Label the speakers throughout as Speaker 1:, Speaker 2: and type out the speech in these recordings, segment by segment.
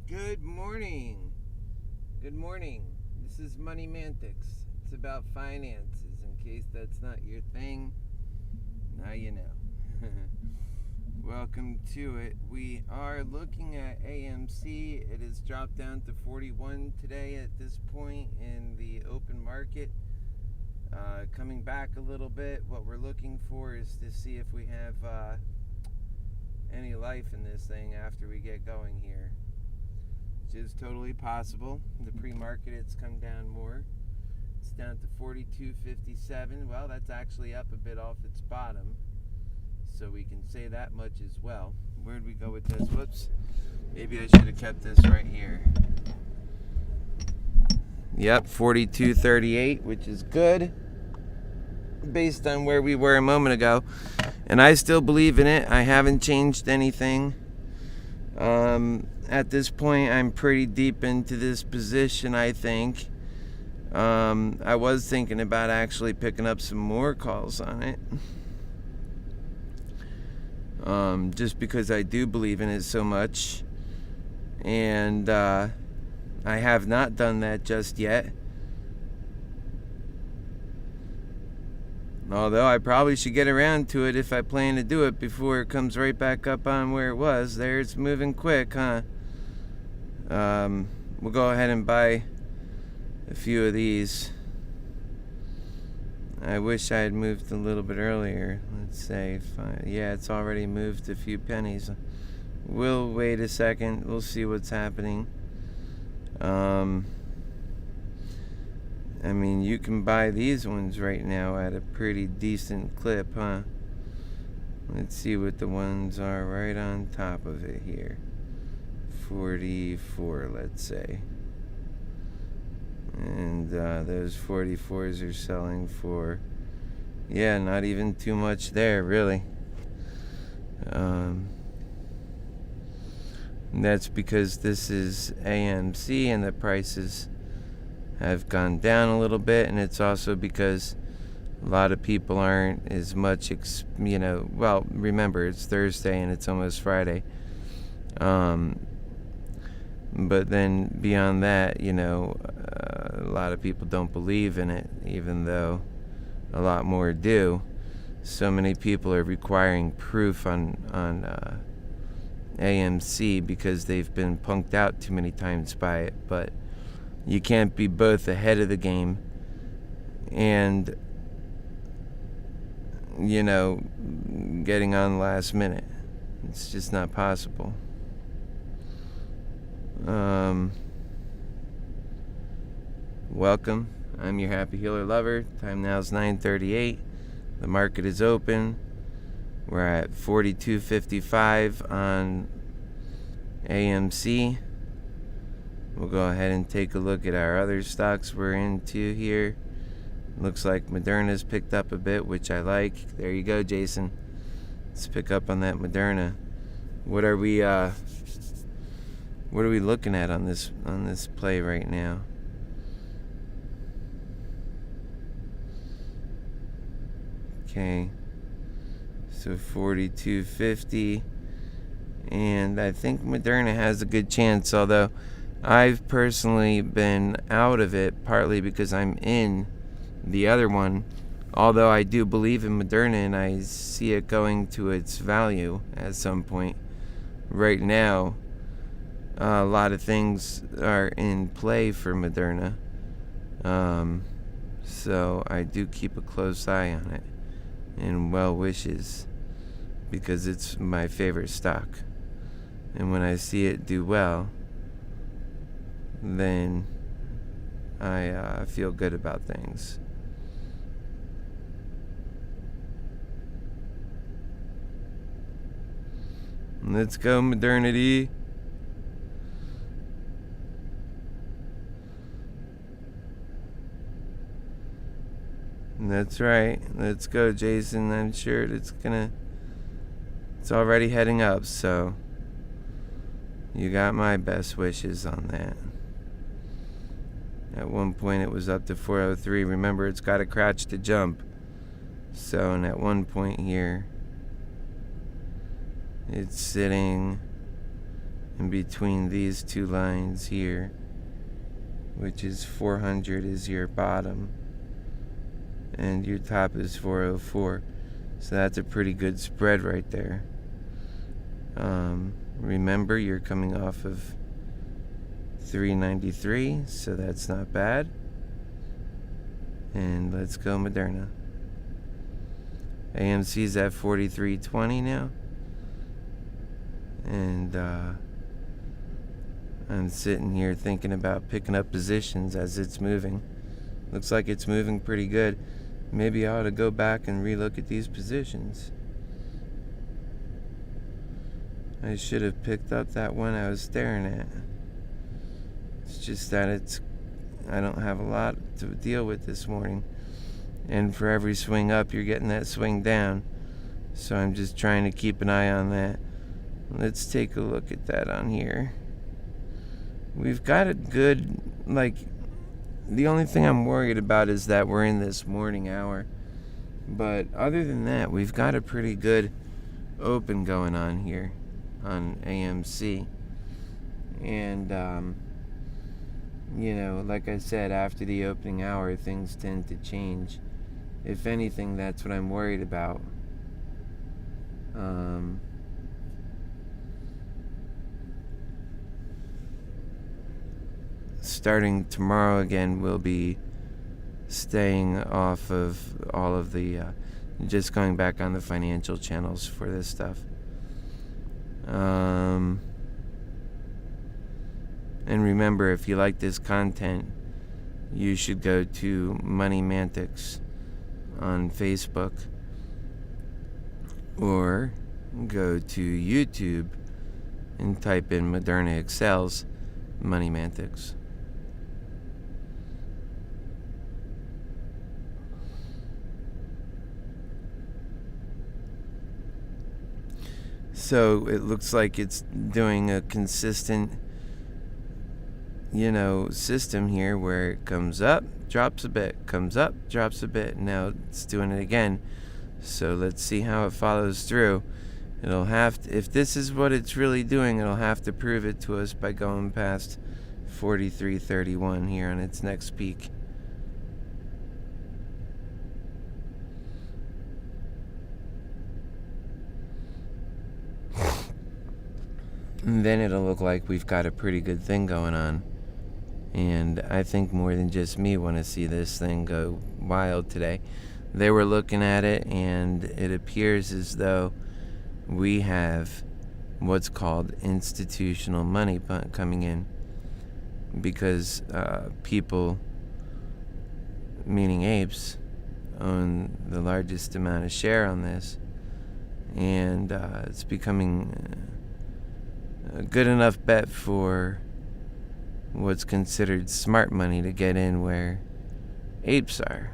Speaker 1: Good morning. Good morning. This is MoneyMantics. It's about finances. In case that's not your thing, now you know. Welcome to it. We are looking at AMC. It has dropped down to 41 today at this point in the open market. Coming back a little bit. What we're looking for is to see if we have any life in this thing after we get going here, which is totally possible. The pre-market, it's come down more. It's down to 42.57. Well, that's actually up a bit off its bottom, so we can say that much as well. Where'd we go with this? Whoops. Maybe I should have kept this right here. Yep, 42.38, which is good based on where we were a moment ago. And I still believe in it. I haven't changed anything. At this point, I'm pretty deep into this position, I think. I was thinking about actually picking up some more calls on it. Just because I do believe in it so much. And I have not done that just yet. Although I probably should get around to it if I plan to do it before it comes right back up on where it was. There, it's moving quick, huh? We'll go ahead and buy a few of these. I wish I had moved a little bit earlier. Let's say, yeah, it's already moved a few pennies. We'll wait a second. We'll see what's happening. I mean, you can buy these ones right now at a pretty decent clip, huh? Let's see what the ones are right on top of it here. 44, let's say. And those 44s are selling for, yeah, not even too much there, really. And that's because this is AMC and the prices have gone down a little bit, and it's also because a lot of people aren't as much, well, remember, it's Thursday and it's almost Friday. But then beyond that, a lot of people don't believe in it, even though a lot more do. So many people are requiring proof on AMC because they've been punked out too many times by it. But you can't be both ahead of the game and, getting on last minute. It's just not possible. Welcome. I'm your Happy Healer lover. Time now is 9:38. The market is open. We're at 42.55 on AMC. We'll go ahead and take a look at our other stocks we're into here. Looks like Moderrna's picked up a bit, which I like. There you go, Jason. Let's pick up on that Moderrna. What are we looking at on this play right now? Okay. So 42.50, and I think Moderrna has a good chance, although I've personally been out of it partly because I'm in the other one, although I do believe in Moderrna and I see it going to its value at some point. Right now, a lot of things are in play for Moderrna, so I do keep a close eye on it and well wishes, because it's my favorite stock, and when I see it do well, then I feel good about things. Let's go, Modernity. That's right. Let's go, Jason. I'm sure it's already heading up, so you got my best wishes on that. At one point it was up to 403. Remember, it's got to crouch to jump. So, and at one point here, it's sitting in between these two lines here, which is 400 is your bottom and your top is 404. So that's a pretty good spread right there. Remember, you're coming off of 393, so that's not bad. And let's go Moderrna. AMC's at 43.20 now. And I'm sitting here thinking about picking up positions as it's moving. Looks like it's moving pretty good. Maybe I ought to go back and relook at these positions. I should have picked up that one I was staring at. It's just that I don't have a lot to deal with this morning. And for every swing up, you're getting that swing down. So I'm just trying to keep an eye on that. Let's take a look at that on here. We've got a good, the only thing I'm worried about is that we're in this morning hour. But other than that, we've got a pretty good open going on here on AMC. And, like I said, after the opening hour, things tend to change. If anything, that's what I'm worried about. Starting tomorrow again, we'll be staying off of all of the, just going back on the financial channels for this stuff. And remember, if you like this content, you should go to MoneyMantics on Facebook or go to YouTube and type in Moderrna Excel's MoneyMantics. So it looks like it's doing a consistent, system here where it comes up, drops a bit, comes up, drops a bit. Now it's doing it again. So let's see how it follows through. It'll have to, if this is what it's really doing, it'll have to prove it to us by going past 43.31 here on its next peak. And then it'll look like we've got a pretty good thing going on. And I think more than just me want to see this thing go wild today. They were looking at it, and it appears as though we have what's called institutional money coming in. Because people, meaning apes, own the largest amount of share on this. And it's becoming a good enough bet for what's considered smart money to get in where apes are.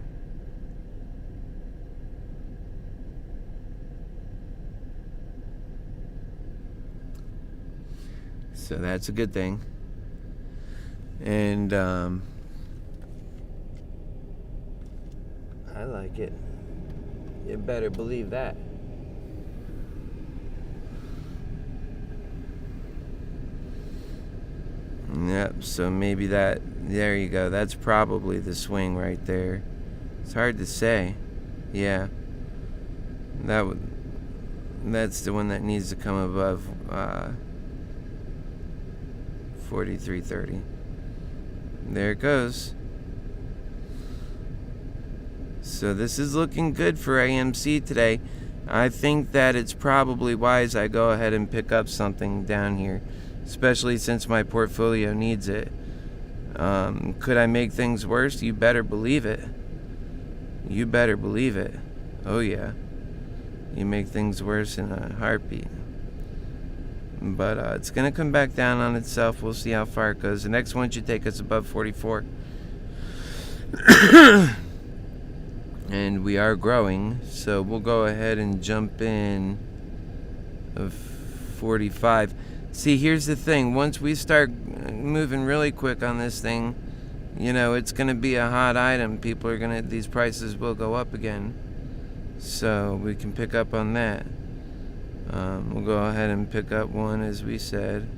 Speaker 1: So that's a good thing. And I like it. You better believe that. Yep, so maybe there you go. That's probably the swing right there. It's hard to say. Yeah. That's the one that needs to come above 43.30. There it goes. So this is looking good for AMC today. I think that it's probably wise I go ahead and pick up something down here, especially since my portfolio needs it. Could I make things worse? You better believe it. You better believe it. Oh yeah. You make things worse in a heartbeat. But it's going to come back down on itself. We'll see how far it goes. The next one should take us above 44. And we are growing, so we'll go ahead and jump in of 45. See, here's the thing. Once we start moving really quick on this thing, it's going to be a hot item. These prices will go up again. So we can pick up on that. We'll go ahead and pick up one, as we said.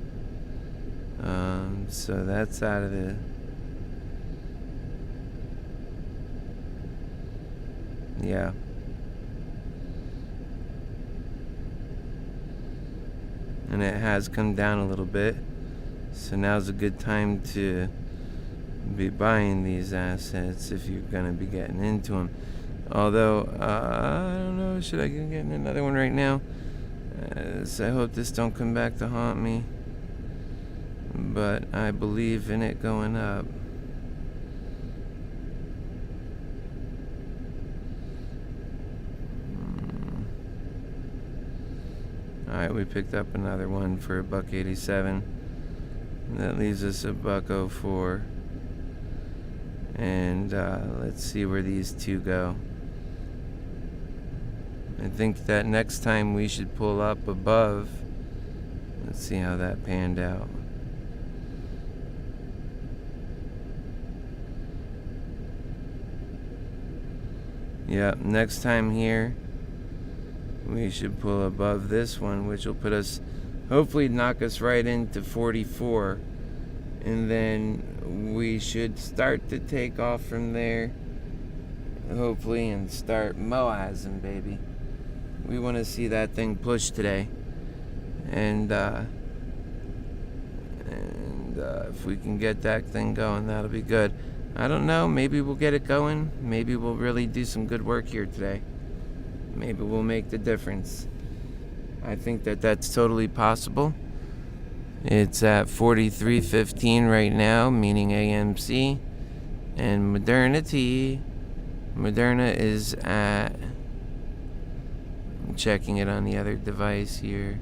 Speaker 1: So that's out of the... Yeah. And it has come down a little bit. So now's a good time to be buying these assets if you're going to be getting into them. Although, I don't know, should I get in another one right now? So I hope this don't come back to haunt me. But I believe in it going up. Alright, we picked up another one for $1.87. That leaves us $1.04. And let's see where these two go. I think that next time we should pull up above. Let's see how that panned out. Yep, next time here we should pull above this one, which will put us, hopefully knock us right into 44, and then we should start to take off from there, hopefully, and start moazing, baby. We want to see that thing push today, and if we can get that thing going, that'll be good. I don't know, maybe we'll get it going. Maybe we'll really do some good work here today. Maybe we'll make the difference. I think that that's totally possible. It's at 43.15 right now, meaning AMC. And Moderrna is at... I'm checking it on the other device here.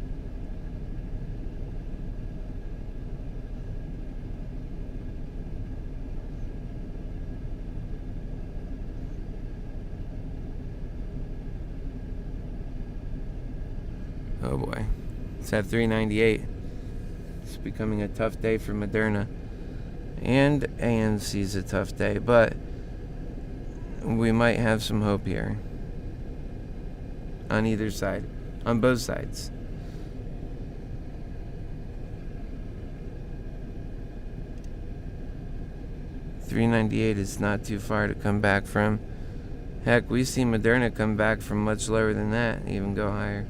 Speaker 1: Oh boy, it's at 398. It's becoming a tough day for Moderrna. And AMC's a tough day, but we might have some hope here. On either side. On both sides. $398 is not too far to come back from. Heck, we've seen Moderrna come back from much lower than that, even go higher.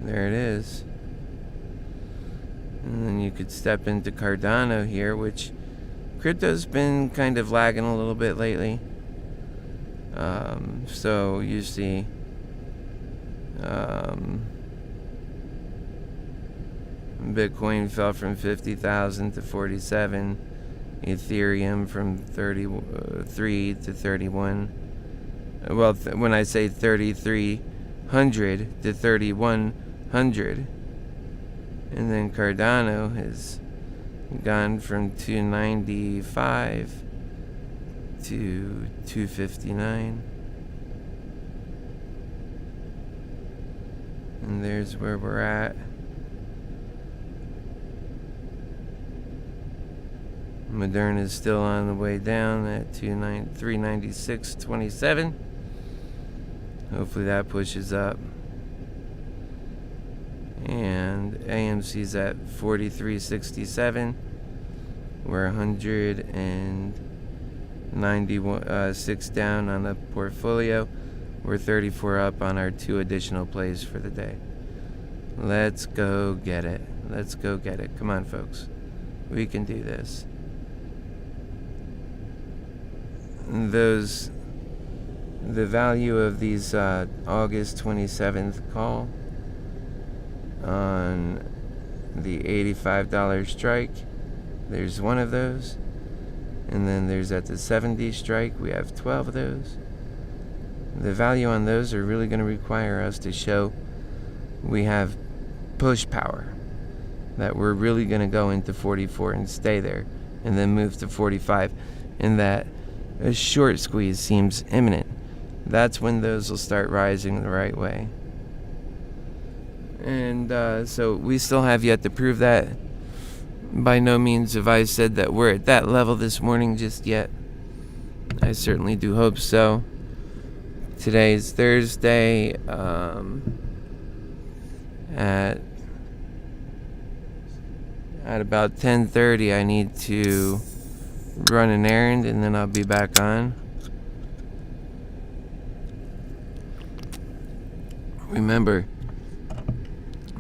Speaker 1: There it is. And then you could step into Cardano here, which crypto's been kind of lagging a little bit lately. So you see Bitcoin fell from 50,000 to 47. Ethereum from 33 to 31. Well, when I say 3,300 to 3,100. And then Cardano has gone from 295 to 259. And there's where we're at. Moderrna is still on the way down at 396.27. Hopefully that pushes up. And AMC's at 43.67. We're 196 down on the portfolio. We're 34 up on our 2 additional plays for the day. Let's go get it. Let's go get it. Come on, folks. We can do this. The value of these August 27th call on the $85 strike, there's one of those, and then there's at the 70 strike, we have 12 of those. The value on those are really going to require us to show we have push power, that we're really going to go into 44 and stay there, and then move to 45, and that a short squeeze seems imminent. That's when those will start rising the right way. And so we still have yet to prove that. By no means have I said that we're at that level this morning just yet. I certainly do hope so. Today's Thursday. At about 10:30, I need to run an errand, and then I'll be back on. Remember,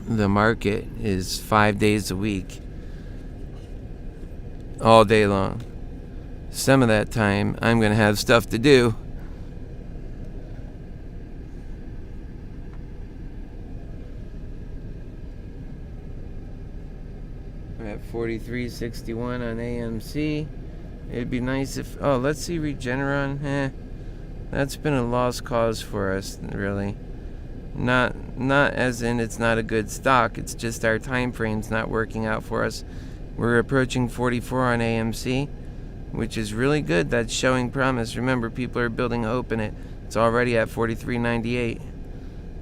Speaker 1: the market is 5 days a week, all day long. Some of that time, I'm going to have stuff to do. We're at 43.61 on AMC. It'd be nice if... Oh, let's see Regeneron. That's been a lost cause for us, really. Not as in it's not a good stock. It's just our time frame's not working out for us. We're approaching 44 on AMC, which is really good. That's showing promise. Remember, people are building hope in it. It's already at 43.98.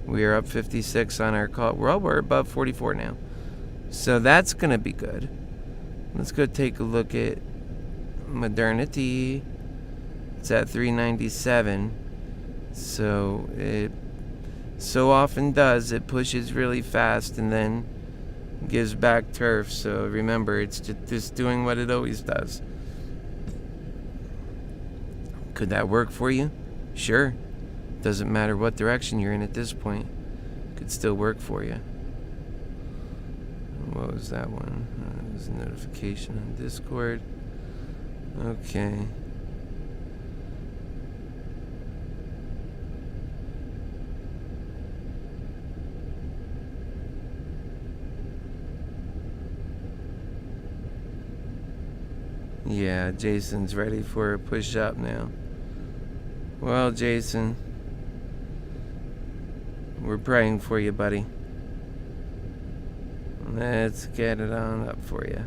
Speaker 1: We are up 56 on our call. Well, we're above 44 now. So that's going to be good. Let's go take a look at Moderrna. It's at 397. So it so often does. It pushes really fast and then gives back turf. So remember, it's just doing what it always does. Could that work for you? Sure. Doesn't matter what direction you're in at this point. Could still work for you. What was that one? It was a notification on Discord. Okay. Yeah, Jason's ready for a push-up now. Well, Jason, we're praying for you, buddy. Let's get it on up for you.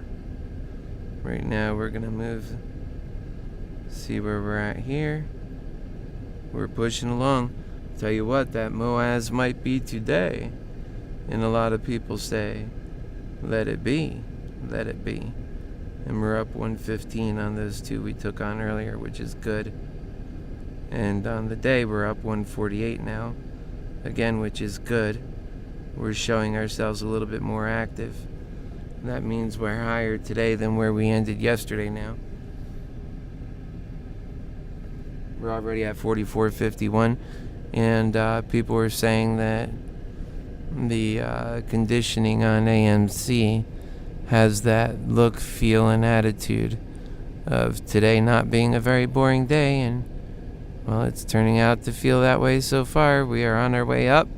Speaker 1: Right now, we're going to move, see where we're at here. We're pushing along. Tell you what, that Moaz might be today. And a lot of people say, let it be, let it be. And we're up 115 on those two we took on earlier, which is good. And on the day, we're up 148 now, again, which is good. We're showing ourselves a little bit more active. That means we're higher today than where we ended yesterday now. We're already at 44.51, and people were saying that the conditioning on AMC has that look, feel, and attitude of today not being a very boring day, and well, it's turning out to feel that way so far. We are on our way up.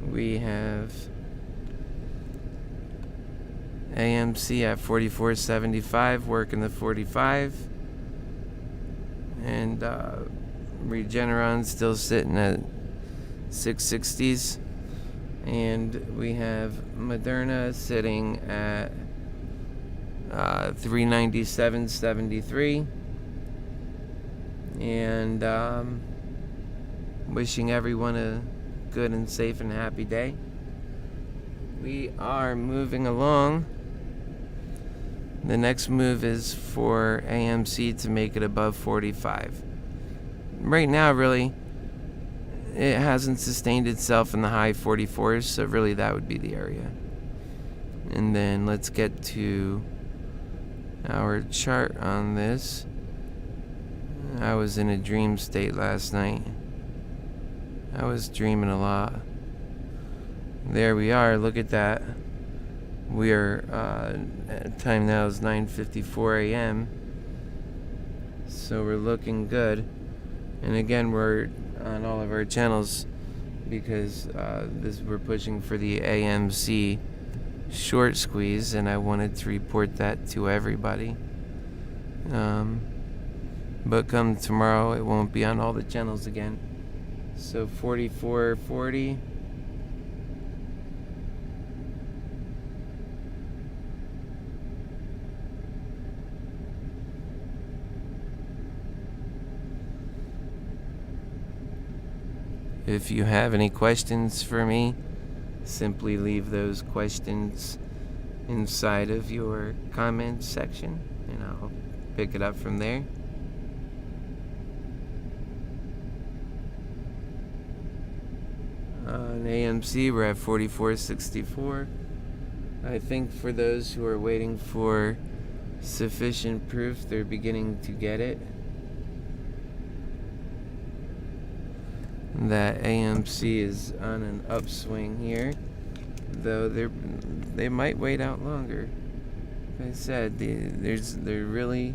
Speaker 1: We have AMC at 44.75, working the 45, and Regeneron still sitting at 660s. And we have Moderrna sitting at 397.73. And wishing everyone a good and safe and happy day. We are moving along. The next move is for AMC to make it above 45. Right now, really, it hasn't sustained itself in the high 44s, so really that would be the area. And then let's get to our chart on this. I was in a dream state last night. I was dreaming a lot. There we are, look at that. We are, time now is 9:54 a.m. So we're looking good. And again, we're on all of our channels because we're pushing for the AMC short squeeze, and I wanted to report that to everybody. But come tomorrow, it won't be on all the channels again. So 44.40. If you have any questions for me, simply leave those questions inside of your comments section, and I'll pick it up from there. On AMC, we're at 44.64. I think for those who are waiting for sufficient proof, they're beginning to get it. That AMC is on an upswing here, though they might wait out longer. Like I said, they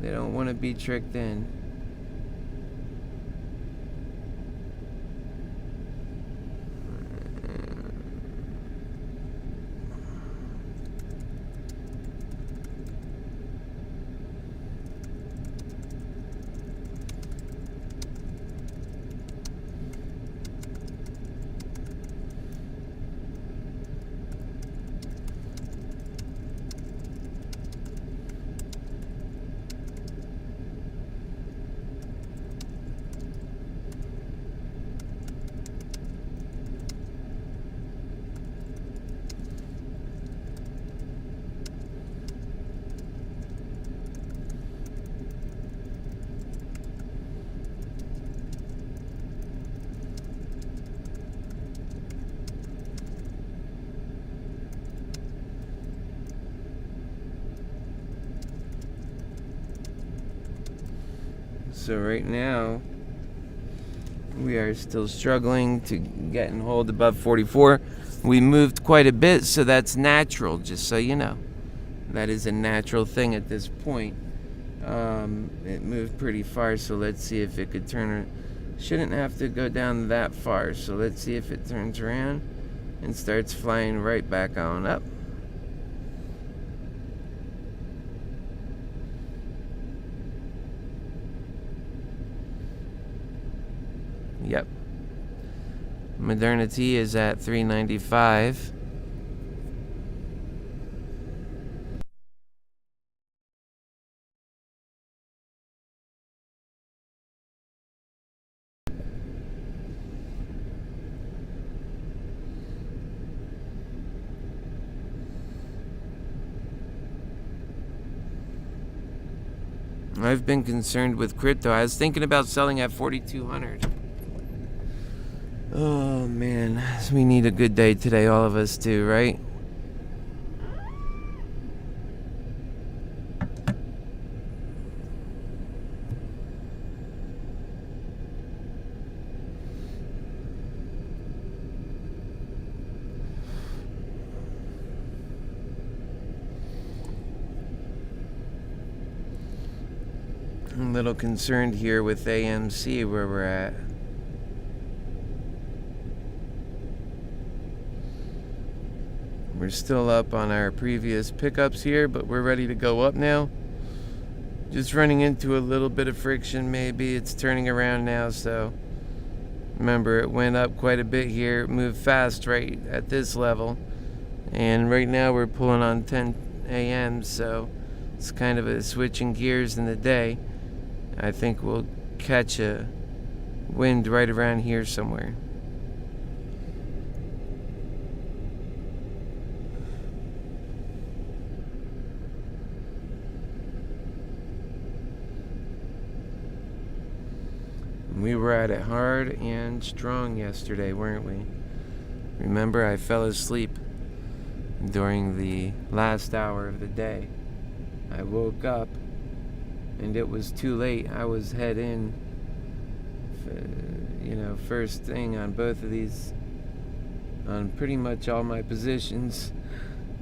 Speaker 1: don't want to be tricked in. So right now, we are still struggling to get and hold above 44. We moved quite a bit, so that's natural, just so you know. That is a natural thing at this point. It moved pretty far, so let's see if it could turn. Shouldn't have to go down that far, so let's see if it turns around and starts flying right back on up. Yep. Moderrna T is at 395. I've been concerned with crypto. I was thinking about selling at 4,200. Oh man, we need a good day today, all of us do, right? I'm a little concerned here with AMC where we're at. We're still up on our previous pickups here, but we're ready to go up now. Just running into a little bit of friction maybe. It's turning around now, so remember it went up quite a bit here. It moved fast right at this level. And right now we're pulling on 10 a.m., so it's kind of a switching gears in the day. I think we'll catch a wind right around here somewhere. We were at it hard and strong yesterday, weren't we? Remember, I fell asleep during the last hour of the day. I woke up and it was too late. I was head in, first thing on both of these, on pretty much all my positions.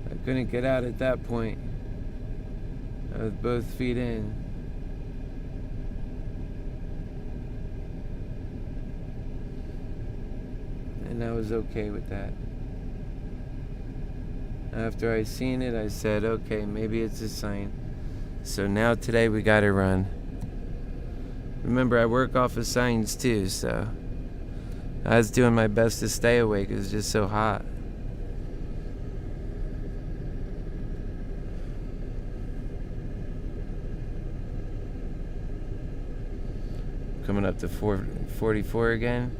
Speaker 1: I couldn't get out at that point. I was both feet in. And I was okay with that. After I seen it, I said, okay, maybe it's a sign. So now today we gotta run. Remember, I work off of signs too, so I was doing my best to stay awake. It was just so hot. Coming up to 444 again.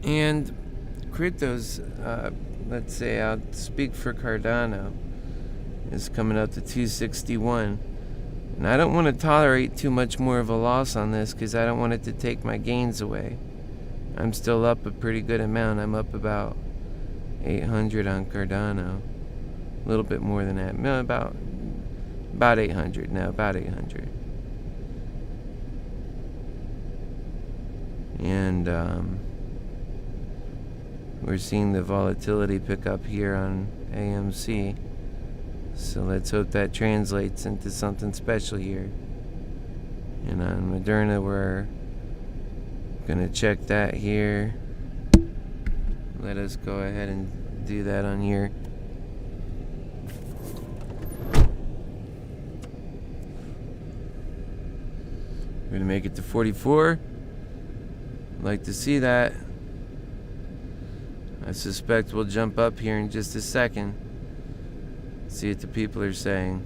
Speaker 1: And cryptos, let's say I'll speak for Cardano, is coming up to 261. And I don't want to tolerate too much more of a loss on this because I don't want it to take my gains away. I'm still up a pretty good amount. I'm up about 800 on Cardano. A little bit more than that. No, about 800 now, about 800. And we're seeing the volatility pick up here on AMC. So let's hope that translates into something special here. And on Moderrna, we're gonna check that here. Let us go ahead and do that on here. We're gonna make it to 44. I'd like to see that. I suspect we'll jump up here in just a second. See what the people are saying.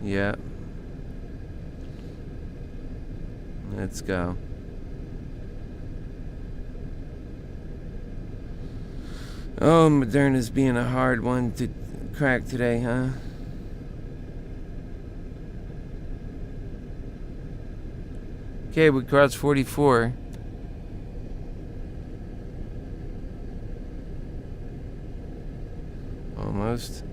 Speaker 1: Yeah. Let's go. Oh, Moderna's being a hard one to crack today, huh? Okay, we crossed 44. Almost.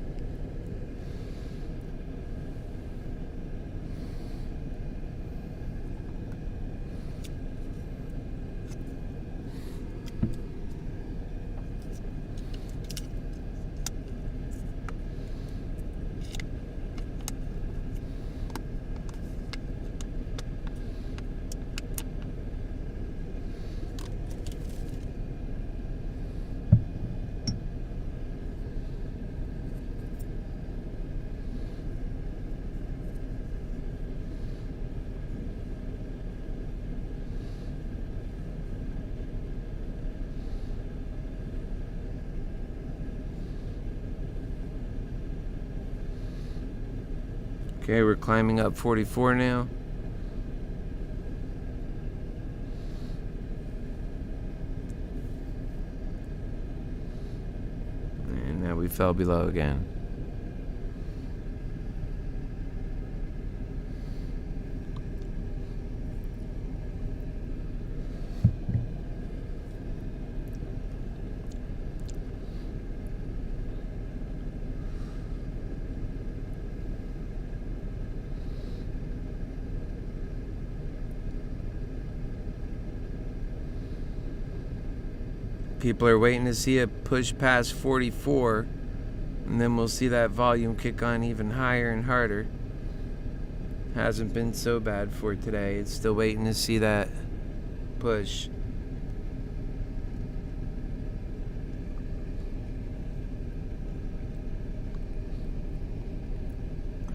Speaker 1: Okay, we're climbing up 44 now. And now we fell below again. People are waiting to see it push past 44, and then we'll see that volume kick on even higher and harder. Hasn't been so bad for today. It's still waiting to see that push.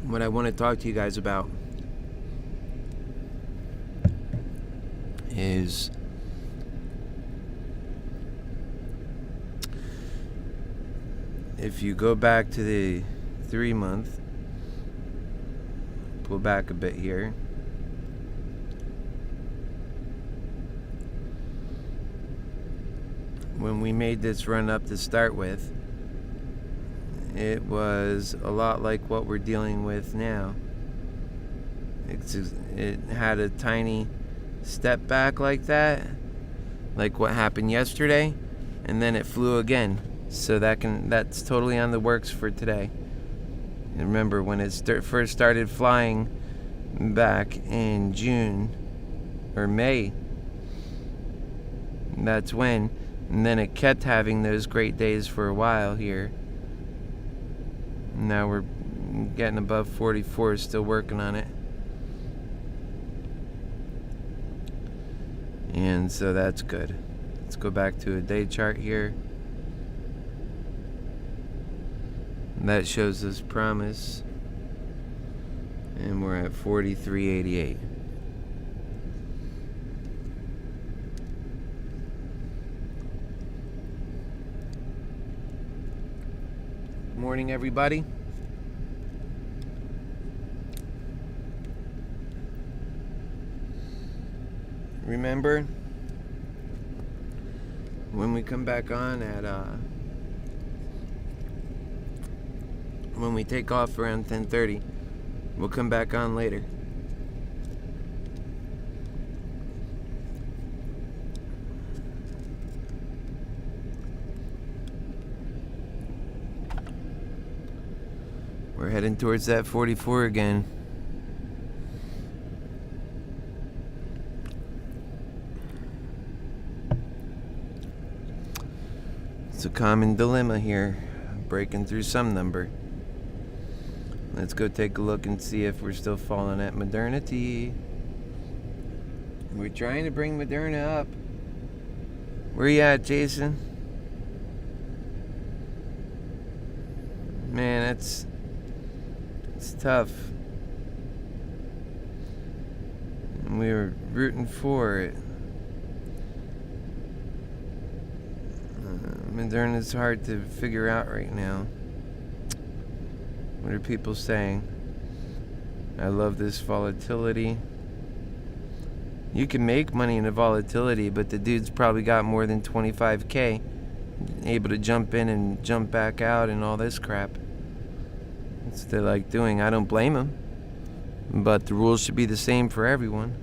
Speaker 1: What I want to talk to you guys about is if you go back to the 3-month, pull back a bit here. When we made this run up to start with, it was a lot like what we're dealing with now. It had a tiny step back like that, like what happened yesterday, and then it flew again. So that's totally on the works for today. And remember, when it first started flying back in June or May, that's when, and then it kept having those great days for a while here. Now we're getting above 44, still working on it. And so that's good. Let's go back to a day chart here. That shows us promise, and we're at 43.88. Good morning, everybody. Remember, when we come back on at when we take off around 10:30. We'll come back on later. We're heading towards that 44 again. It's a common dilemma here, breaking through some number. Let's go take a look and see if we're still falling at Moderrna. We're trying to bring Moderrna up. Where you at, Jason? Man, it's tough. And we were rooting for it. Moderna's hard to figure out right now. What are people saying? I love this volatility. You can make money in the volatility, but the dude's probably got more than 25K, able to jump in and jump back out and all this crap. That's what they like doing. I don't blame them, but the rules should be the same for everyone.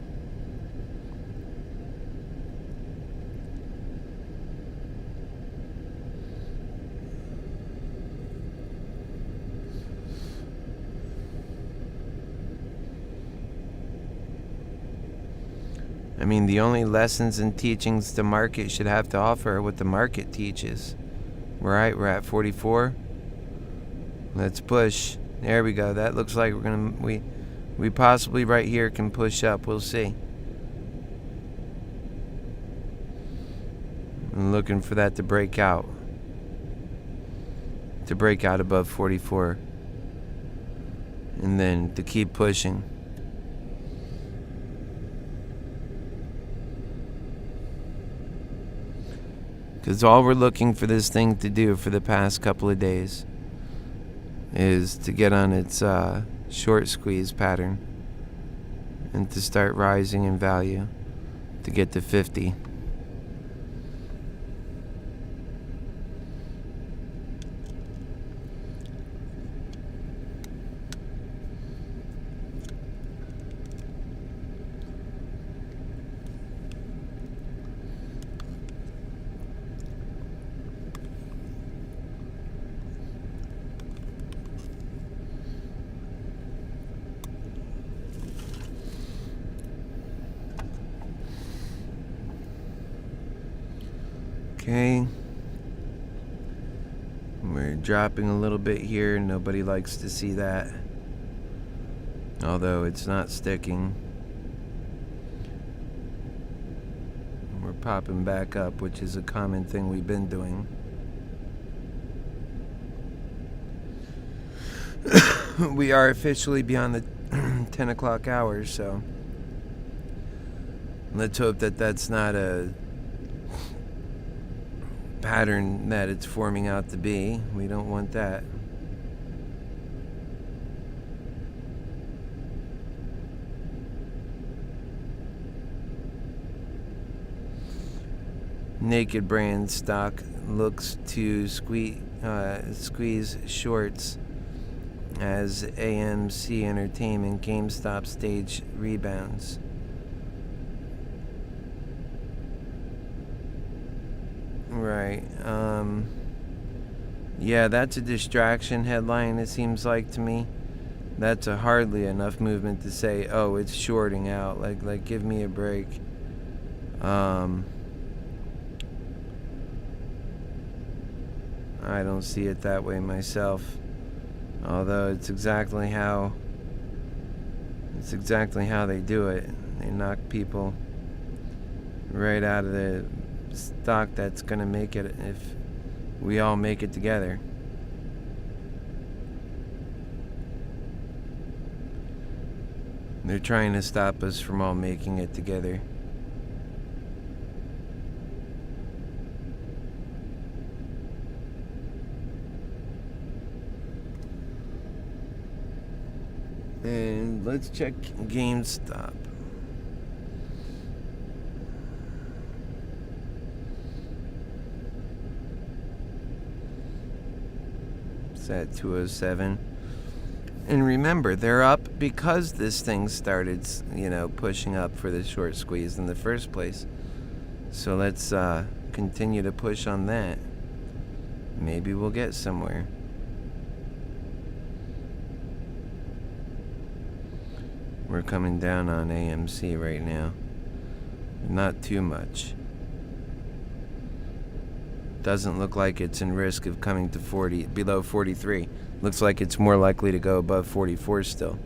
Speaker 1: I mean, the only lessons and teachings the market should have to offer are what the market teaches. Right, we're at 44. Let's push. There we go. That looks like we possibly right here can push up. We'll see. I'm looking for that to break out. To break out above 44. And then to keep pushing. Because all we're looking for this thing to do for the past couple of days is to get on its short squeeze pattern and to start rising in value to get to 50. Okay, we're dropping a little bit here. Nobody likes to see that, although it's not sticking. We're popping back up, which is a common thing we've been doing. We are officially beyond the 10 o'clock hour, so let's hope that that's not a pattern that it's forming out to be. We don't want that. Naked brand stock looks to squeeze shorts as AMC Entertainment GameStop stage rebounds. Right. Yeah, that's a distraction headline, it seems like to me. That's a hardly enough movement to say, oh, it's shorting out. Like give me a break. I don't see it that way myself. Although it's exactly how they do it. They knock people right out of the stock that's gonna make it if we all make it together. They're trying to stop us from all making it together. And let's check GameStop. It's at 207. And remember, they're up because this thing started, pushing up for the short squeeze in the first place. So let's continue to push on that. Maybe we'll get somewhere. We're coming down on AMC right now. Not too much. Doesn't look like it's in risk of coming to below 43. Looks like it's more likely to go above 44 still.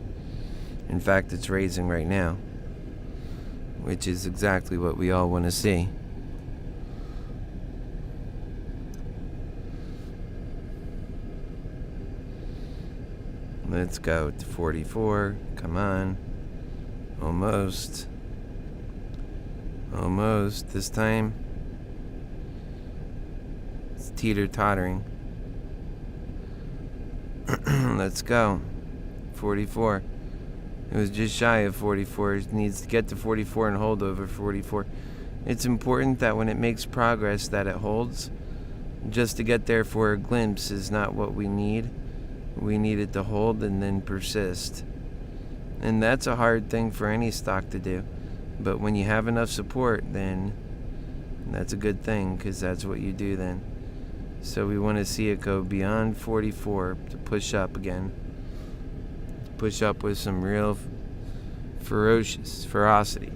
Speaker 1: In fact, it's raising right now, which is exactly what we all want to see. Let's go to 44. Come on. Almost. Almost. This time. It's teeter-tottering. Let's go. 44. It was just shy of 44. It needs to get to 44 and hold over 44. It's important that when it makes progress that it holds. Just to get there for a glimpse is not what we need. We need it to hold and then persist. And that's a hard thing for any stock to do. But when you have enough support, then that's a good thing, because that's what you do then. So we want to see it go beyond 44 to push up again. Push up with some real ferocity.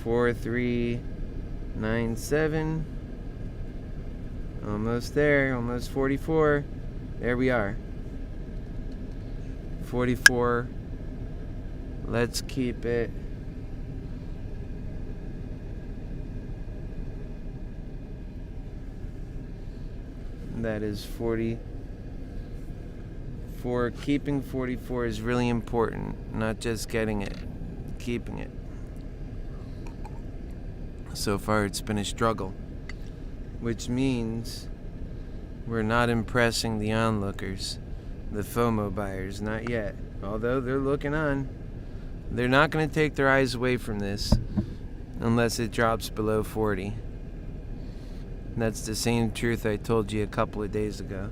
Speaker 1: 4397. Almost there, almost 44. There we are. 44. Let's keep it. That is 44. Keeping 44 is really important, not just getting it, keeping it. So far it's been a struggle, which means we're not impressing the onlookers, the FOMO buyers, not yet. Although they're looking on. They're not going to take their eyes away from this unless it drops below 40. And that's the same truth I told you a couple of days ago.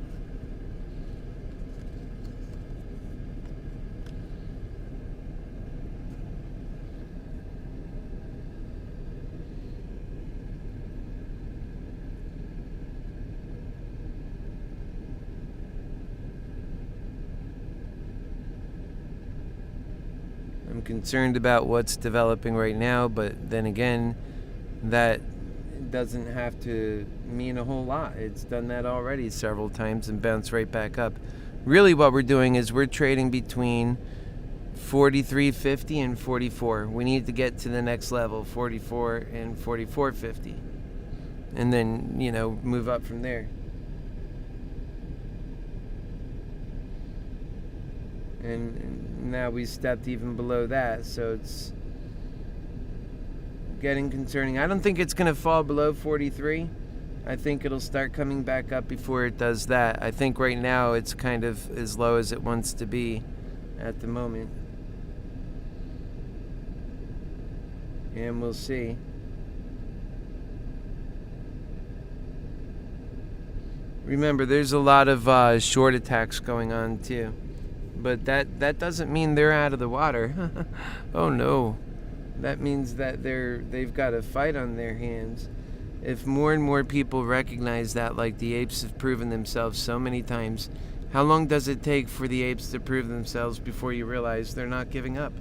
Speaker 1: I'm concerned about what's developing right now, but then again, that doesn't have to mean a whole lot. It's done that already several times and bounced right back up. Really what we're doing is we're trading between 43.50 and 44. We need to get to the next level, 44 and 44.50. And then, move up from there. And now we stepped even below that, so it's getting concerning. I don't think it's going to fall below 43. I think it'll start coming back up before it does that. I think right now it's kind of as low as it wants to be at the moment. And we'll see. Remember, there's a lot of short attacks going on too. But that doesn't mean they're out of the water. Oh no. That means that they've got a fight on their hands. If more and more people recognize that, like the apes have proven themselves so many times, how long does it take for the apes to prove themselves before you realize they're not giving up?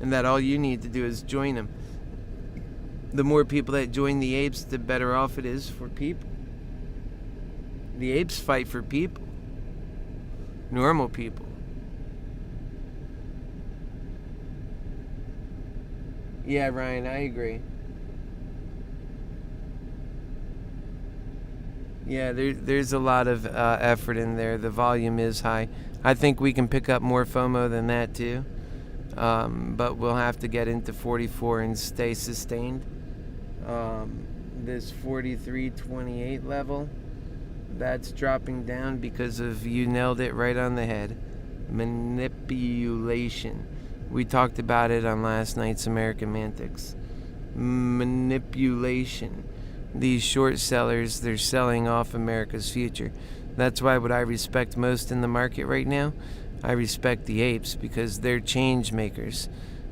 Speaker 1: And that all you need to do is join them. The more people that join the apes, the better off it is for people. The apes fight for people. Normal people. Yeah, Ryan, I agree. Yeah, there's a lot of effort in there. The volume is high. I think we can pick up more FOMO than that too. But we'll have to get into 44 and stay sustained. This 43.28 level, that's dropping down because of, you nailed it right on the head, manipulation. We talked about it on last night's MoneyMantics. Manipulation. These short sellers, they're selling off America's future. That's why what I respect most in the market right now, I respect the apes, because they're change makers.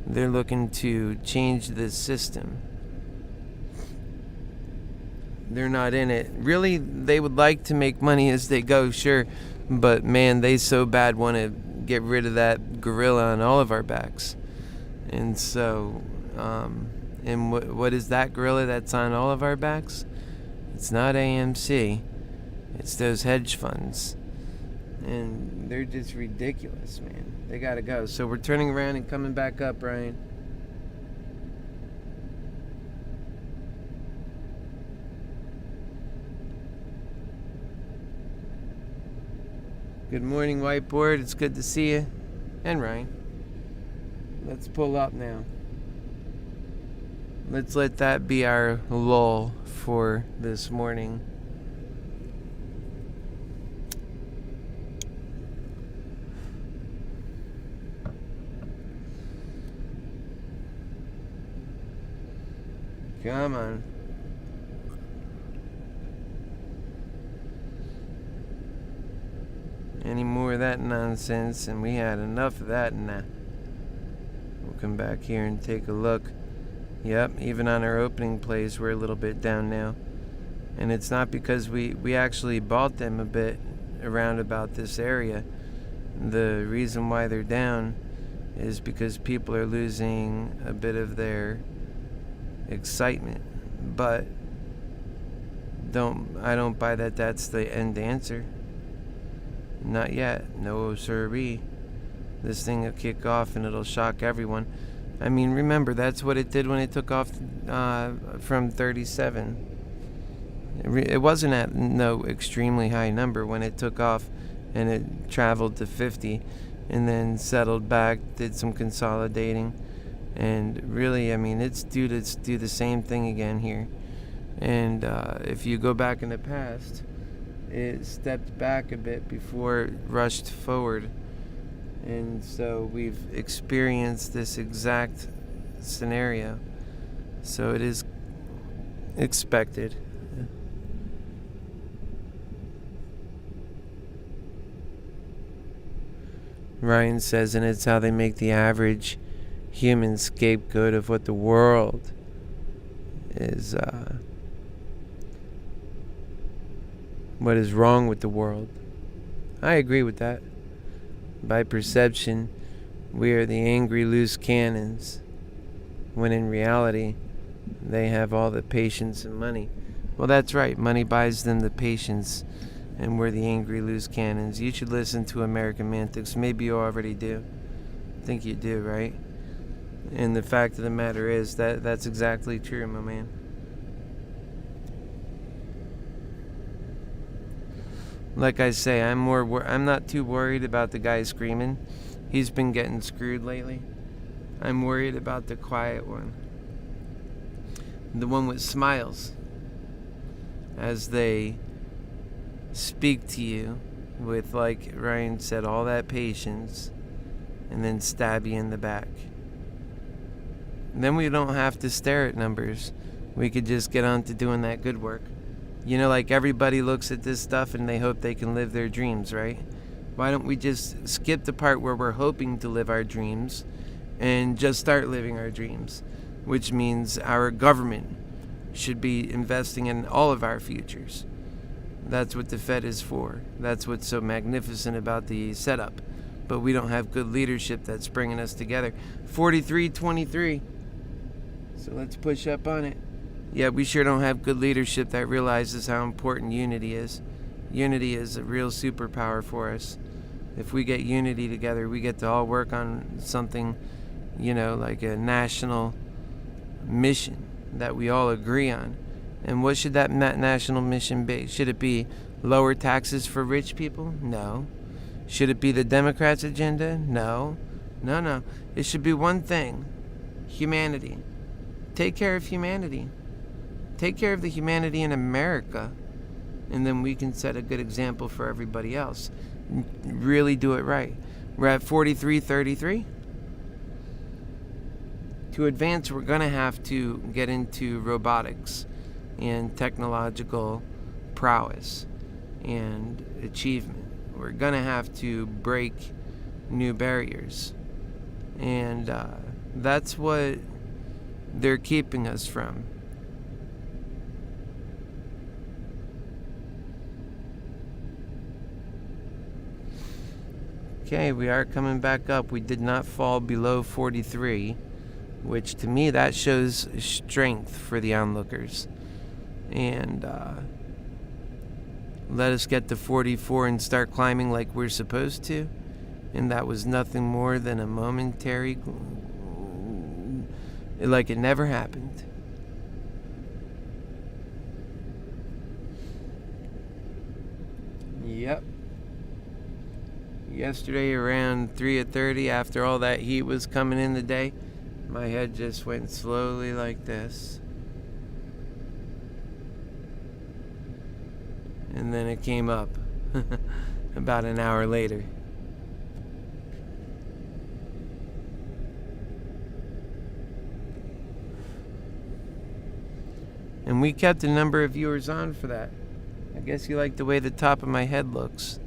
Speaker 1: They're looking to change the system. They're not in it. Really, they would like to make money as they go, sure. But man, they so bad want to get rid of that gorilla on all of our backs. And so, and what is that gorilla that's on all of our backs? It's not AMC. It's those hedge funds. And they're just ridiculous, man. They gotta go. So we're turning around and coming back up, Ryan. Good morning, whiteboard. It's good to see you. And Ryan. Let's pull up now. Let's let that be our lull for this morning. Come on. Any more of that nonsense, and we had enough of that now. We'll come back here and take a look. Yep, even on our opening plays, we're a little bit down now. And it's not because we actually bought them a bit around about this area. The reason why they're down is because people are losing a bit of their excitement. But I don't buy that that's the end answer. Not yet. No sirree. This thing will kick off and it'll shock everyone. I mean, remember, that's what it did when it took off from 37. It wasn't at no extremely high number when it took off, and it traveled to 50 and then settled back, did some consolidating. And really, I mean, it's due to do the same thing again here. And if you go back in the past, it stepped back a bit before it rushed forward. And so we've experienced this exact scenario. So it is expected. Ryan says, and it's how they make the average human scapegoat of what the world is, what is wrong with the world. I agree with that. By perception, we are the angry loose cannons, when in reality, they have all the patience and money. Well, that's right. Money buys them the patience, and we're the angry loose cannons. You should listen to MoneyMantics. Maybe you already do. I think you do, right? And the fact of the matter is that that's exactly true, my man. Like I say, I'm not too worried about the guy screaming. He's been getting screwed lately. I'm worried about the quiet one. The one with smiles. As they speak to you with, like Ryan said, all that patience, and then stab you in the back. And then we don't have to stare at numbers. We could just get on to doing that good work. You know, like everybody looks at this stuff and they hope they can live their dreams, right? Why don't we just skip the part where we're hoping to live our dreams and just start living our dreams? Which means our government should be investing in all of our futures. That's what the Fed is for. That's what's so magnificent about the setup. But we don't have good leadership that's bringing us together. 43-23. So let's push up on it. Yeah, we sure don't have good leadership that realizes how important unity is. Unity is a real superpower for us. If we get unity together, we get to all work on something, you know, like a national mission that we all agree on. And what should that national mission be? Should it be lower taxes for rich people? No. Should it be the Democrats' agenda? No. No. It should be one thing. Humanity. Take care of humanity. Take care of the humanity in America, and then we can set a good example for everybody else. Really do it right. We're at 43-33. To advance, we're going to have to get into robotics and technological prowess. and achievement. We're going to have to break new barriers. And that's what they're keeping us from. Okay, we are coming back up. We did not fall below 43, which to me that shows strength for the onlookers. And let us get to 44 and start climbing like we're supposed to. And that was nothing more than a momentary, like it never happened. Yep. Yesterday around 3:30, after all that heat was coming in the day, my head just went slowly like this. And then it came up about an hour later. And we kept a number of viewers on for that. I guess you like the way the top of my head looks.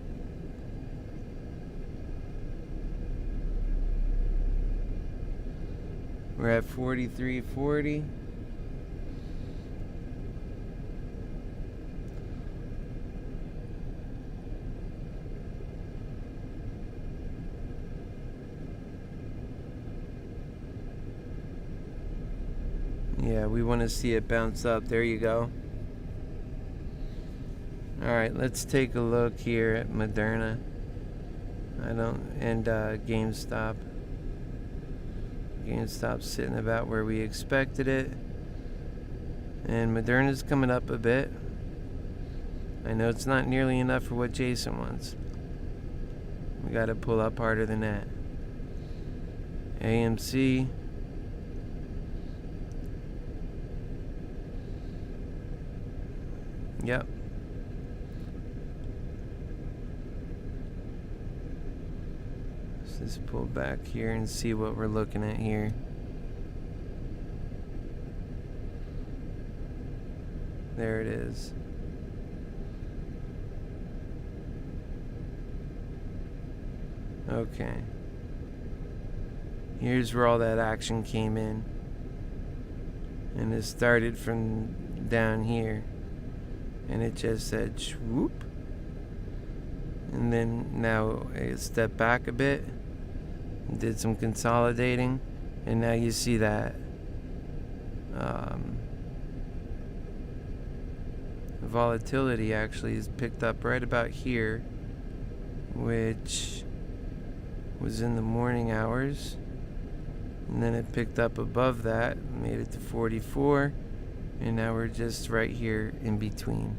Speaker 1: We're at 43.40. Yeah, we want to see it bounce up. There you go. Alright, let's take a look here at Moderrna. GameStop. GameStop's sitting about where we expected it. And Moderna's coming up a bit. I know it's not nearly enough for what Jason wants. We gotta pull up harder than that. AMC. Yep. Let's just pull back here and see what we're looking at here. There it is. Okay. Here's where all that action came in. And it started from down here. And it just said swoop. And then now it stepped back a bit, did some consolidating, and now you see that volatility actually is picked up right about here, which was in the morning hours, and then it picked up above that, made it to 44. And now we're just right here in between.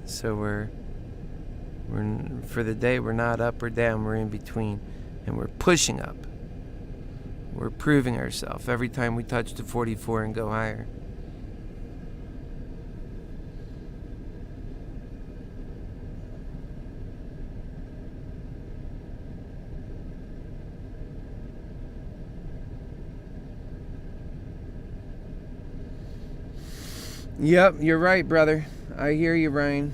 Speaker 1: So we're for the day, we're not up or down, we're in between. And we're pushing up. We're proving ourselves every time we touch the 44 and go higher. Yep, you're right, brother. I hear you, Ryan.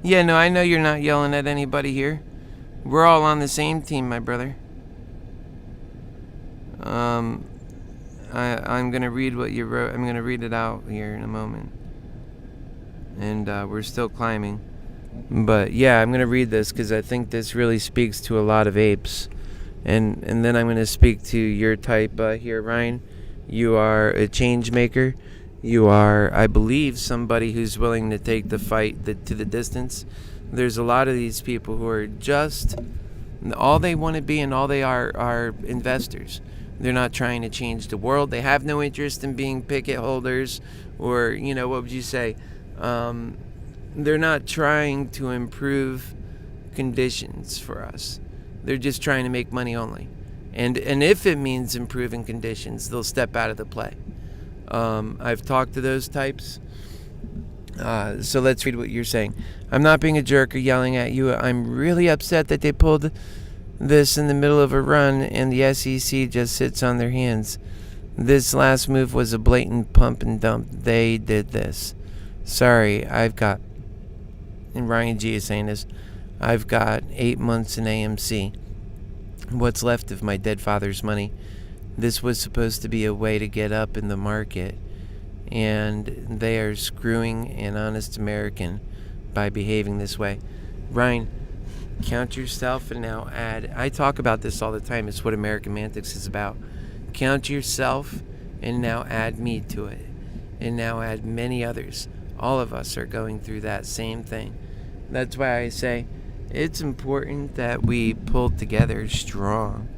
Speaker 1: Yeah, no, I know you're not yelling at anybody here. We're all on the same team, my brother. I'm gonna read what you wrote. I'm gonna read it out here in a moment. And we're still climbing. But yeah, I'm going to read this because I think this really speaks to a lot of apes. And then I'm going to speak to your type here, Ryan. You are a change maker. You are, I believe, somebody who's willing to take the fight to the distance. There's a lot of these people who are just, all they want to be and all they are investors. They're not trying to change the world. They have no interest in being picket holders or, what would you say? They're not trying to improve conditions for us. They're just trying to make money only. And if it means improving conditions, they'll step out of the play. I've talked to those types. So let's read what you're saying. I'm not being a jerk or yelling at you. I'm really upset that they pulled this in the middle of a run and the SEC just sits on their hands. This last move was a blatant pump and dump. They did this. Sorry, and Ryan G is saying this, I've got 8 months in AMC. What's left of my dead father's money? This was supposed to be a way to get up in the market, and they are screwing an honest American by behaving this way. Ryan, count yourself and now add. I talk about this all the time. It's what MoneyMantics is about. Count yourself and now add me to it. And now add many others. All of us are going through that same thing. That's why I say it's important that we pull together strong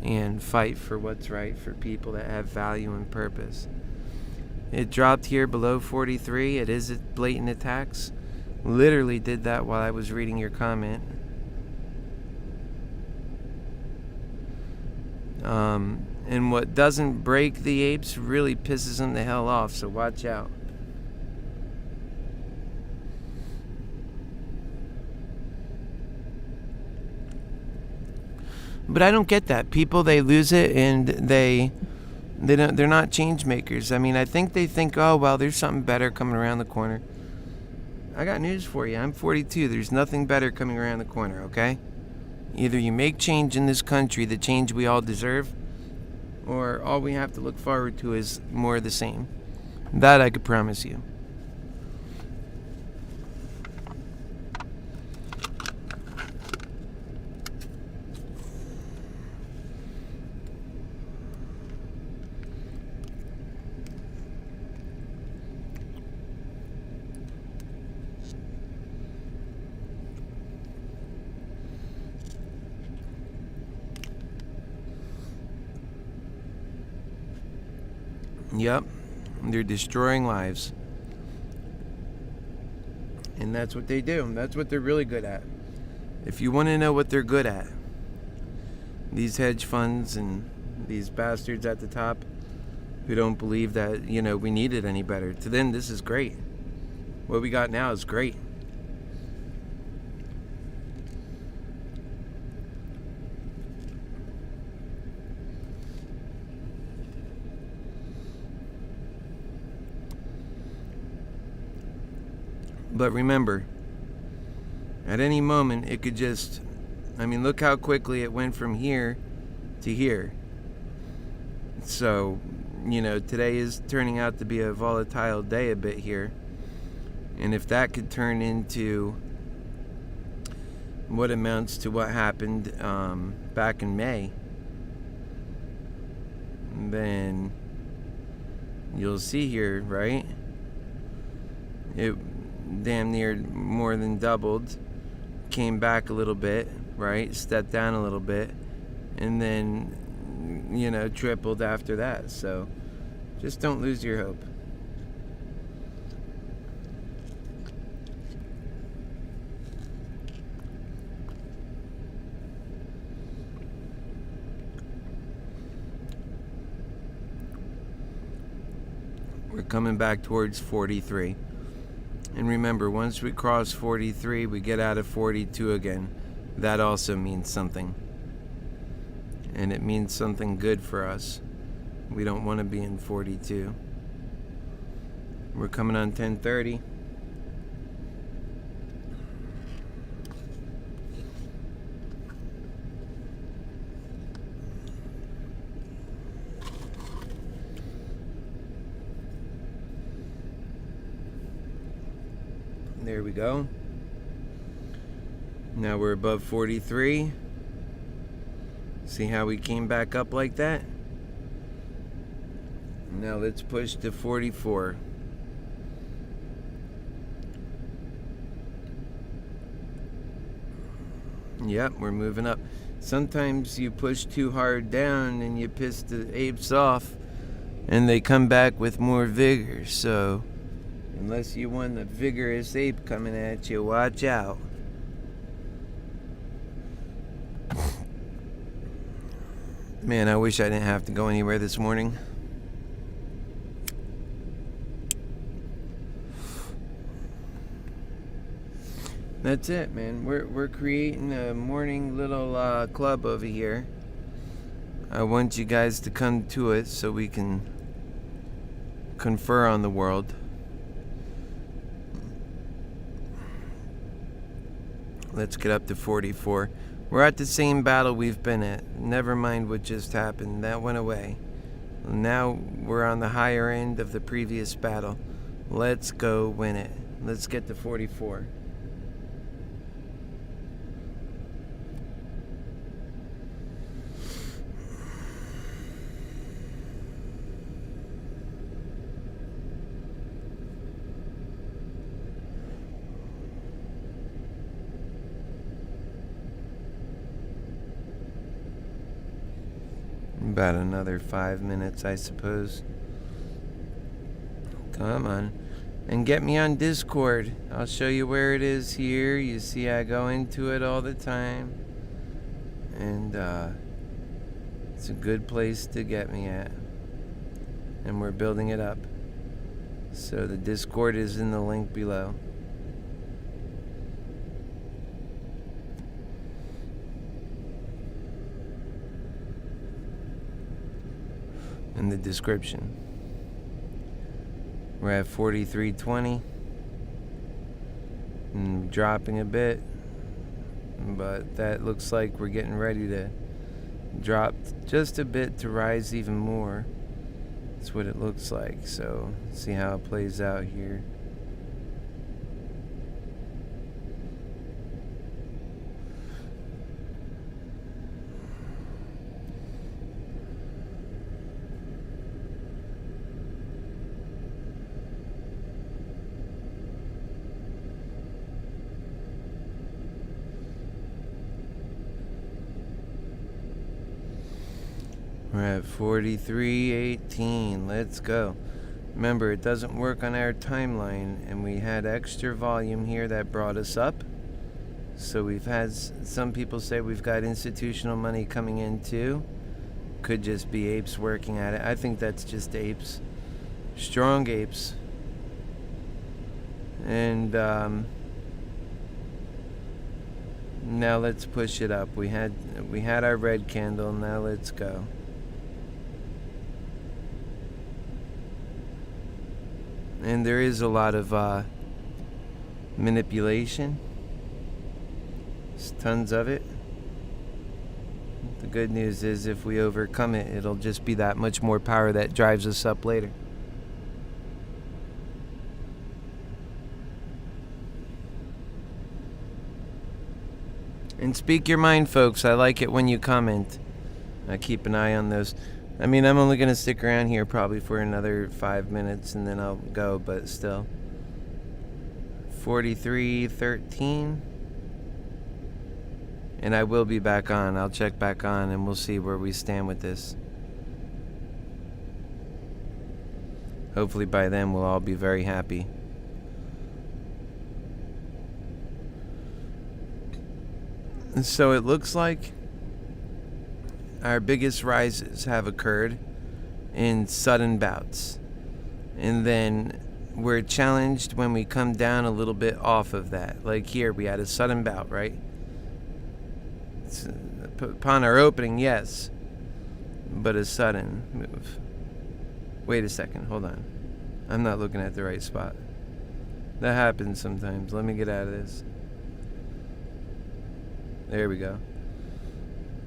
Speaker 1: and fight for what's right for people that have value and purpose. It dropped here below 43. It is a blatant attacks. Literally did that while I was reading your comment. And what doesn't break the apes really pisses them the hell off, so watch out. But I don't get that. People, they lose it and they're not change makers. I mean, I think they think, oh, well, there's something better coming around the corner. I got news for you. I'm 42. There's nothing better coming around the corner, okay? Either you make change in this country, the change we all deserve, or all we have to look forward to is more of the same. That I could promise you. Yep, they're destroying lives. And that's what they do. That's what they're really good at. If you want to know what they're good at, these hedge funds and these bastards at the top who don't believe that, we need it any better. To them, this is great. What we got now is great. But remember, at any moment, it could just, look how quickly it went from here to here. So, today is turning out to be a volatile day a bit here. And if that could turn into what amounts to what happened back in May, then you'll see here, right? It damn near more than doubled, came back a little bit, right? Stepped down a little bit, and then, tripled after that. So just don't lose your hope. We're coming back towards 43. And remember, once we cross 43, we get out of 42 again. That also means something. And it means something good for us. We don't want to be in 42. We're coming on 10:30. There we go. Now we're above 43. See how we came back up like that? Now let's push to 44. Yep, we're moving up. Sometimes you push too hard down and you piss the apes off and they come back with more vigor. So unless you want the vigorous ape coming at you, watch out. Man, I wish I didn't have to go anywhere this morning. That's it, man. We're creating a morning little club over here. I want you guys to come to it so we can confer on the world. Let's get up to 44. We're at the same battle we've been at. Never mind what just happened. That went away. Now we're on the higher end of the previous battle. Let's go win it. Let's get to 44. About another 5 minutes, I suppose. Come on. And get me on Discord. I'll show you where it is here. You see I go into it all the time. And it's a good place to get me at. And we're building it up. So the Discord is in the link below. In the description. We're at 43.20 and dropping a bit, but that looks like we're getting ready to drop just a bit to rise even more. That's what it looks like. So see how it plays out here. We're at 43.18. Let's go. Remember, it doesn't work on our timeline, and we had extra volume here that brought us up. So we've had some people say we've got institutional money coming in too. Could just be apes working at it. I think that's just apes. Strong apes. And now let's push it up. We had our red candle. Now let's go. And there is a lot of manipulation. There's tons of it. The good news is if we overcome it, it'll just be that much more power that drives us up later. And speak your mind, folks. I like it when you comment. I keep an eye on those. I mean, I'm only going to stick around here probably for another 5 minutes and then I'll go, but still. 43.13. And I will be back on. I'll check back on and we'll see where we stand with this. Hopefully by then we'll all be very happy. And so it looks like our biggest rises have occurred in sudden bouts. And then we're challenged when we come down a little bit off of that. Like here, we had a sudden bout, right? Upon our opening, yes. But a sudden move. Wait a second, hold on. I'm not looking at the right spot. That happens sometimes. Let me get out of this. There we go.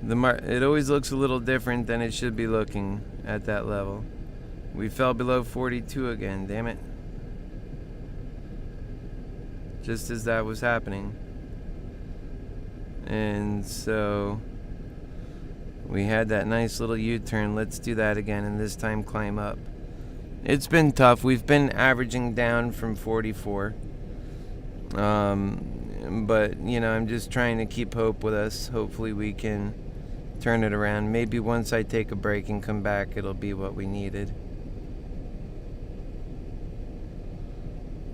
Speaker 1: It always looks a little different than it should be looking at that level. We fell below 42 again, damn it. Just as that was happening. And so we had that nice little U-turn. Let's do that again and this time climb up. It's been tough. We've been averaging down from 44. But, you know, I'm just trying to keep hope with us. Hopefully we can turn it around. Maybe once I take a break and come back, it'll be what we needed.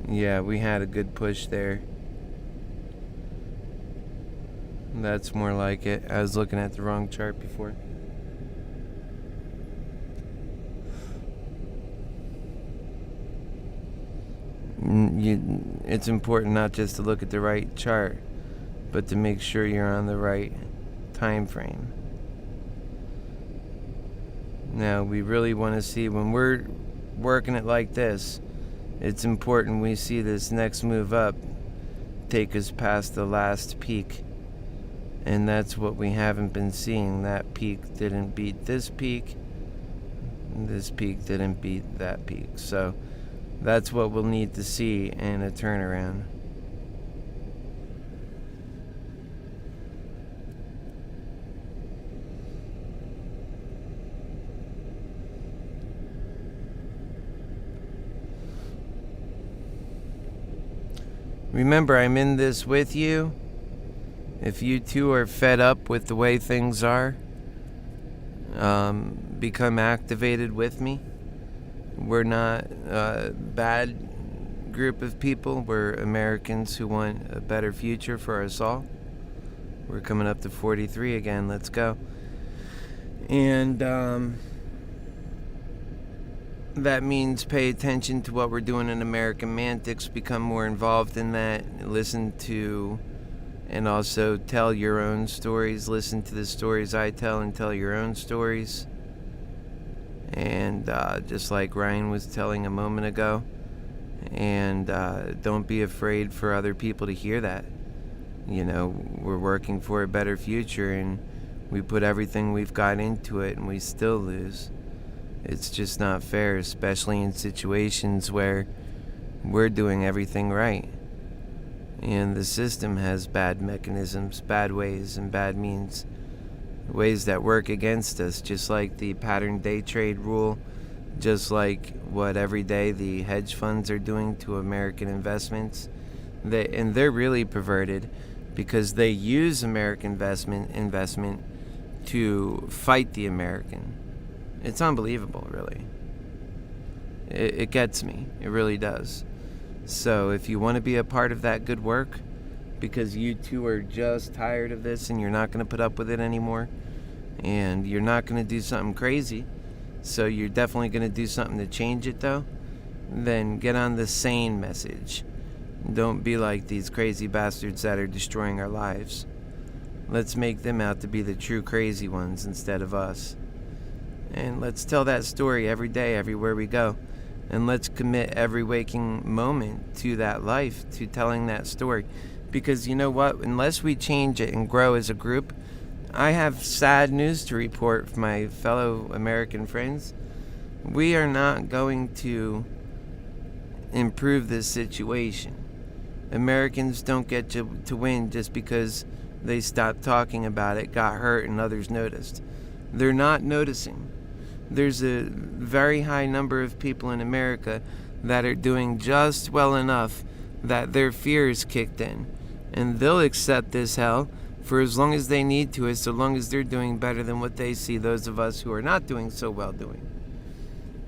Speaker 1: Yeah, we had a good push there. That's more like it. I was looking at the wrong chart before. it's important not just to look at the right chart, but to make sure you're on the right time frame. Now, we really want to see, when we're working it like this, it's important we see this next move up take us past the last peak. And that's what we haven't been seeing. That peak didn't beat this peak. This peak didn't beat that peak. So that's what we'll need to see in a turnaround. Remember, I'm in this with you. If you too are fed up with the way things are, become activated with me. We're not a bad group of people. We're Americans who want a better future for us all. We're coming up to 43 again. Let's go. And that means pay attention to what we're doing in MoneyMantics. Become more involved in that. Listen to and also tell your own stories. Listen to the stories I tell and tell your own stories. And just like Ryan was telling a moment ago. And don't be afraid for other people to hear that. You know, we're working for a better future, and we put everything we've got into it, and we still lose. It's just not fair, especially in situations where we're doing everything right. And the system has bad mechanisms, bad ways, and bad means. Ways that work against us, just like the pattern day trade rule, just like what every day the hedge funds are doing to American investments. They're really perverted because they use American investment to fight the American. It's unbelievable, really. It gets me. It really does. So if you want to be a part of that good work, because you too are just tired of this and you're not going to put up with it anymore, and you're not going to do something crazy, so you're definitely going to do something to change it though, then get on the sane message. Don't be like these crazy bastards that are destroying our lives. Let's make them out to be the true crazy ones instead of us. And let's tell that story every day, everywhere we go. And let's commit every waking moment to that life, to telling that story. Because you know what? Unless we change it and grow as a group, I have sad news to report for my fellow American friends. We are not going to improve this situation. Americans don't get to win just because they stopped talking about it, got hurt, and others noticed. They're not noticing. There's a very high number of people in America that are doing just well enough that their fear is kicked in. And they'll accept this hell for as long as they need to, as long as they're doing better than what they see those of us who are not doing so well doing.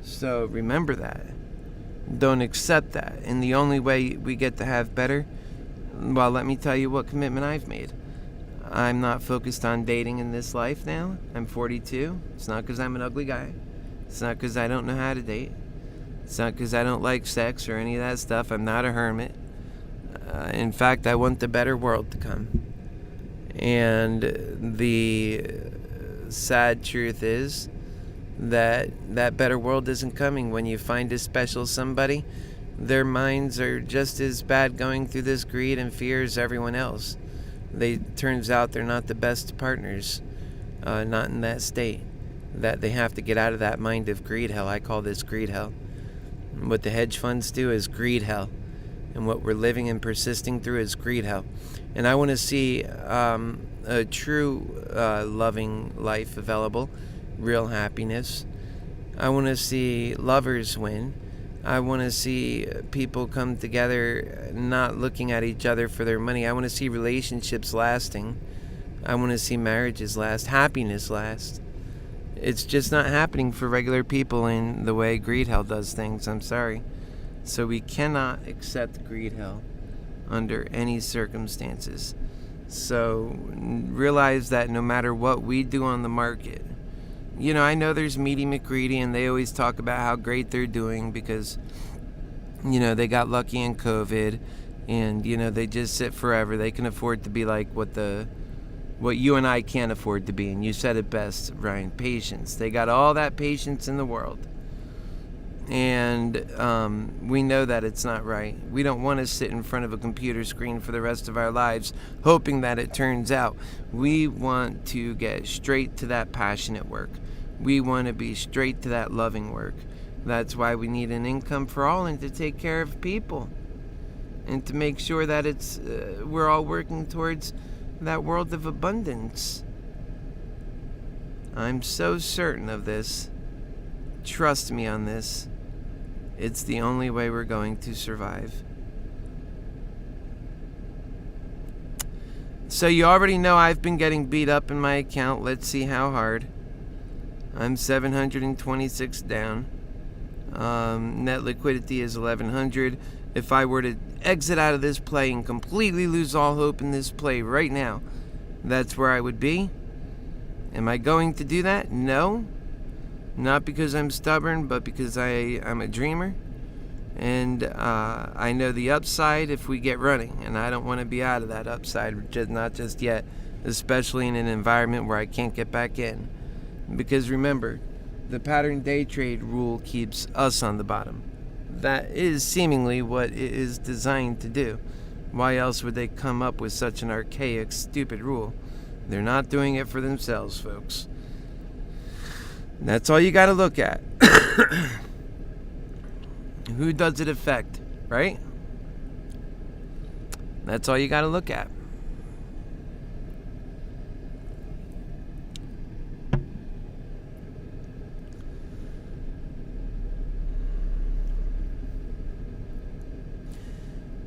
Speaker 1: So remember that. Don't accept that. And the only way we get to have better, well, let me tell you what commitment I've made. I'm not focused on dating in this life now. I'm 42. It's not because I'm an ugly guy. It's not because I don't know how to date. It's not because I don't like sex or any of that stuff. I'm not a hermit. In fact, I want the better world to come. And the sad truth is that that better world isn't coming. When you find a special somebody, their minds are just as bad going through this greed and fear as everyone else. Turns out they're not the best partners, not in that state. That they have to get out of that mind of greed hell. I call this greed hell. And what the hedge funds do is greed hell. And what we're living and persisting through is greed hell. And I want to see a true loving life available, real happiness. I want to see lovers win. I want to see people come together not looking at each other for their money. I want to see relationships lasting. I want to see marriages last, happiness last. It's just not happening for regular people in the way greed hell does things. I'm sorry. So we cannot accept greed hell under any circumstances. So realize that no matter what we do on the market, you know, I know there's Meaty McGreedy and they always talk about how great they're doing because they got lucky in COVID, and they just sit forever. They can afford to be like what you and I can't afford to be. And you said it best, Ryan, patience. They got all that patience in the world. And we know that it's not right. We don't want to sit in front of a computer screen for the rest of our lives hoping that it turns out. We want to get straight to that passionate work. We want to be straight to that loving work. That's why we need an income for all, and to take care of people, and to make sure that we're all working towards that world of abundance. I'm so certain of this. Trust me on this. It's the only way we're going to survive. So you already know I've been getting beat up in my account. Let's see how hard. I'm 726 down. Net liquidity is 1100. If I were to exit out of this play and completely lose all hope in this play right now, that's where I would be. Am I going to do that? No. Not because I'm stubborn, but because I'm a dreamer. And I know the upside if we get running. And I don't want to be out of that upside, not just yet. Especially in an environment where I can't get back in. Because remember, the pattern day trade rule keeps us on the bottom. That is seemingly what it is designed to do. Why else would they come up with such an archaic, stupid rule? They're not doing it for themselves, folks. That's all you got to look at. Who does it affect, right? That's all you got to look at.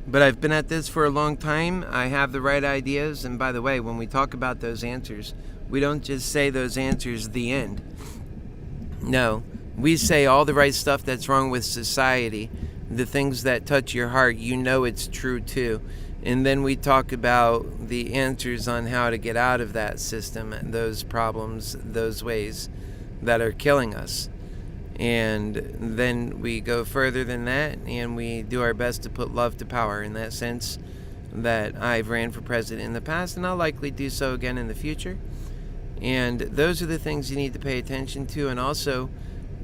Speaker 1: But I've been at this for a long time. I have the right ideas. And by the way, when we talk about those answers, we don't just say those answers the end. No, we say all the right stuff that's wrong with society, the things that touch your heart, it's true too. And then we talk about the answers on how to get out of that system, those problems, those ways that are killing us. And then we go further than that, and we do our best to put love to power, in that sense that I've ran for president in the past, and I'll likely do so again in the future. And those are the things you need to pay attention to, and also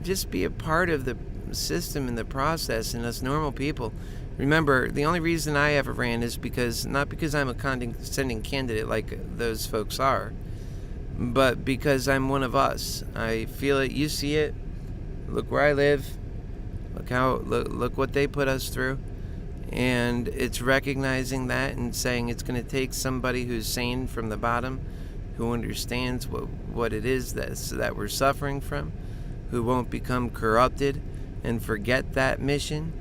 Speaker 1: just be a part of the system and the process, and us normal people. Remember, the only reason I ever ran is not because I'm a condescending candidate like those folks are, but because I'm one of us. I feel it, you see it. Look where I live. Look what they put us through. And it's recognizing that and saying it's going to take somebody who's sane from the bottom, who understands what it is that we're suffering from, who won't become corrupted and forget that mission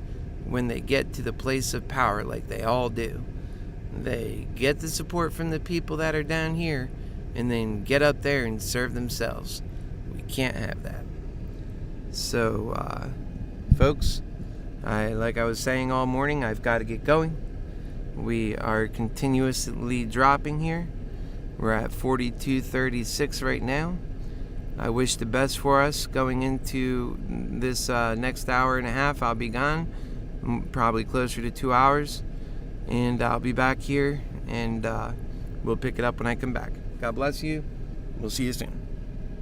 Speaker 1: when they get to the place of power like they all do. They get the support from the people that are down here and then get up there and serve themselves. We can't have that. So, folks, like I was saying all morning, I've got to get going. We are continuously dropping here. We're at 42.36 right now. I wish the best for us going into this next hour and a half. I'll be gone, probably closer to 2 hours. And I'll be back here, and we'll pick it up when I come back. God bless you. We'll see you soon.